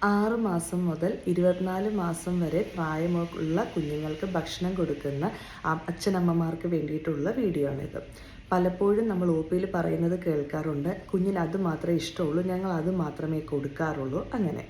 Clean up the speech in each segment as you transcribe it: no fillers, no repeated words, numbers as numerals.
6 മാസം മുതൽ 24 മാസം വരെ പ്രായമുള്ള കുഞ്ഞുങ്ങൾക്ക് ഭക്ഷണം കൊടുക്കുന്ന അച്ഛനമ്മമാർക്ക് വേണ്ടിയിട്ടുള്ള വീഡിയോ ആണിത്. പലപ്പോഴും നമ്മൾ OPയിൽ പറയുന്നത് കേൾക്കാറുണ്ട്, കുഞ്ഞിന് അത് മാത്രമേ ഇഷ്ടമുള്ളൂ, ഞങ്ങൾ അത് മാത്രമേ കൊടുക്കാറുള്ളൂ. അങ്ങനെ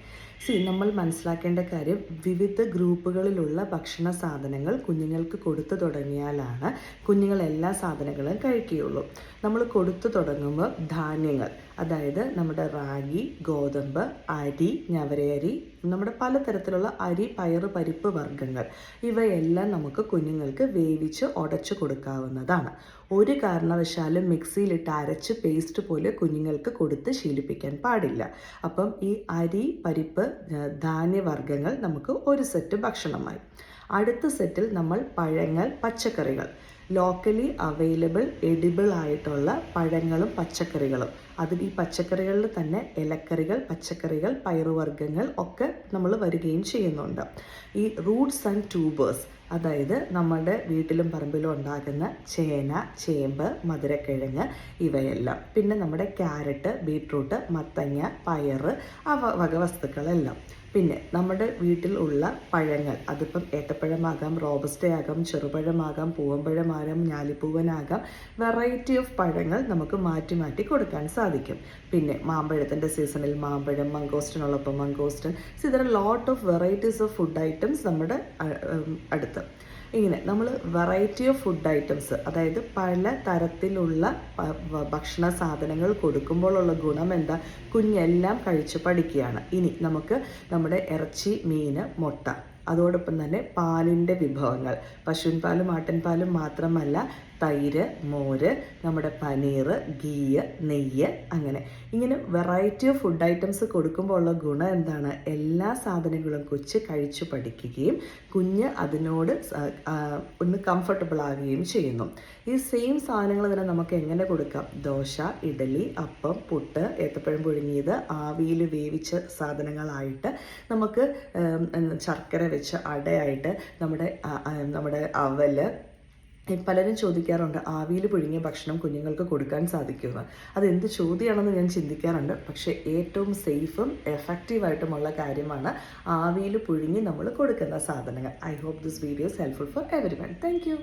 നമ്മൾ മനസ്സിലാക്കേണ്ട കാര്യം, വിവിധ ഗ്രൂപ്പുകളിലുള്ള ഭക്ഷണ സാധനങ്ങൾ കുഞ്ഞുങ്ങൾക്ക് കൊടുത്തു തുടങ്ങിയാലാണ് കുഞ്ഞുങ്ങൾ എല്ലാ സാധനങ്ങളും കഴിക്കുകയുള്ളൂ. നമ്മൾ കൊടുത്തു തുടങ്ങുമ്പോൾ ധാന്യങ്ങൾ, അതായത് നമ്മുടെ റാഗി, ഗോതമ്പ്, അരി, ഞവരയരി, നമ്മുടെ പലതരത്തിലുള്ള അരി, പയറ്, പരിപ്പ് വർഗ്ഗങ്ങൾ, ഇവയെല്ലാം നമുക്ക് കുഞ്ഞുങ്ങൾക്ക് വേവിച്ച് ഉടച്ചു കൊടുക്കാവുന്നതാണ്. ഒരു കാരണവശാലും മിക്സിയിലിട്ട് അരച്ച് പേസ്റ്റ് പോലെ കുഞ്ഞുങ്ങൾക്ക് കൊടുത്ത് ശീലിപ്പിക്കാൻ പാടില്ല. അപ്പം ഈ അരി, പരിപ്പ്, ധാന്യവർഗ്ഗങ്ങൾ നമുക്ക് ഒരു സെറ്റ് ഭക്ഷണമായി. അടുത്ത സെറ്റിൽ നമ്മൾ പഴങ്ങൾ, പച്ചക്കറികൾ, ലോക്കലി അവൈലബിൾ എഡിബിൾ ആയിട്ടുള്ള പഴങ്ങളും പച്ചക്കറികളും, അതിൽ ഈ പച്ചക്കറികളിൽ തന്നെ ഇലക്കറികൾ, പച്ചക്കറികൾ, പയറുവർഗ്ഗങ്ങൾ ഒക്കെ നമ്മൾ വരികയും ചെയ്യുന്നുണ്ട്. ഈ റൂട്ട്സ് ആൻഡ് ട്യൂബേഴ്സ്, അതായത് നമ്മുടെ വീട്ടിലും പറമ്പിലും ഉണ്ടാകുന്ന ചേന, ചേമ്പ്, മധുരക്കിഴങ്ങ്, ഇവയെല്ലാം, പിന്നെ നമ്മുടെ ക്യാരറ്റ്, ബീട്രൂട്ട്, മത്തങ്ങ, പയറ്, വക വസ്തുക്കളെല്ലാം. പിന്നെ നമ്മുടെ വീട്ടിൽ ഉള്ള പഴങ്ങൾ, അതിപ്പം ഏത്തപ്പഴമാകാം, റോബസ്റ്റയാകാം, ചെറുപഴമാകാം, പൂവമ്പഴമാകാം, ഞാലിപ്പൂവനാകാം, വെറൈറ്റി ഓഫ് പഴങ്ങൾ നമുക്ക് മാറ്റി മാറ്റി കൊടുക്കാൻ സാധിക്കും. പിന്നെ മാമ്പഴത്തിൻ്റെ സീസണിൽ മാമ്പഴം, മംഗോസ്റ്റിനോടൊപ്പം mangosteen, there are lot of varieties of food items നമ്മുടെ അടുത്ത്. ഇങ്ങനെ നമ്മൾ വെറൈറ്റി ഓഫ് ഫുഡ് ഐറ്റംസ്, അതായത് പല തരത്തിലുള്ള ഭക്ഷണ സാധനങ്ങൾ കൊടുക്കുമ്പോഴുള്ള ഗുണം എന്താ? കുഞ്ഞെല്ലാം കഴിച്ച് പഠിക്കുകയാണ്. ഇനി നമുക്ക് നമ്മുടെ ഇറച്ചി, മീൻ, മുട്ട, അതോടൊപ്പം തന്നെ പാലിൻ്റെ വിഭവങ്ങൾ, പശുവിൻ പാലും ആട്ടിൻപാലും മാത്രമല്ല, തൈര്, മോര്, നമ്മുടെ പനീർ, ഗീ, നെയ്യ്, ഇങ്ങനെ വെറൈറ്റി ഓഫ് ഫുഡ് ഐറ്റംസ് കൊടുക്കുമ്പോൾ ഉള്ള ഗുണം എന്താണ്? എല്ലാ സാധനങ്ങളും കൊച്ച് കഴിച്ചു പഠിക്കുകയും കുഞ്ഞ് അതിനോട് ഒന്ന് കംഫർട്ടബിൾ ആകുകയും ചെയ്യുന്നു. ഈ സെയിം സാധനങ്ങൾ തന്നെ നമുക്ക് എങ്ങനെ കൊടുക്കാം? ദോശ, ഇഡലി, അപ്പം, പുട്ട്, ഏത്തപ്പഴം പുഴുങ്ങിയത്, ആവിയിൽ വേവിച്ച സാധനങ്ങളായിട്ട്, നമുക്ക് ശർക്കര വെച്ച് അടയായിട്ട്, നമ്മുടെ അവല്. പലരും ചോദിക്കാറുണ്ട്, ആവിയിൽ പുഴുങ്ങിയ ഭക്ഷണം കുഞ്ഞുങ്ങൾക്ക് കൊടുക്കാൻ സാധിക്കുമെന്ന്. അതെന്ത് ചോദ്യമാണെന്ന് ഞാൻ ചിന്തിക്കാറുണ്ട്. പക്ഷേ ഏറ്റവും സേഫും എഫക്റ്റീവായിട്ടുമുള്ള കാര്യമാണ് ആവിയിൽ പുഴുങ്ങി നമ്മൾ കൊടുക്കുന്ന സാധനങ്ങൾ. I hope this video is helpful for everyone. Thank U.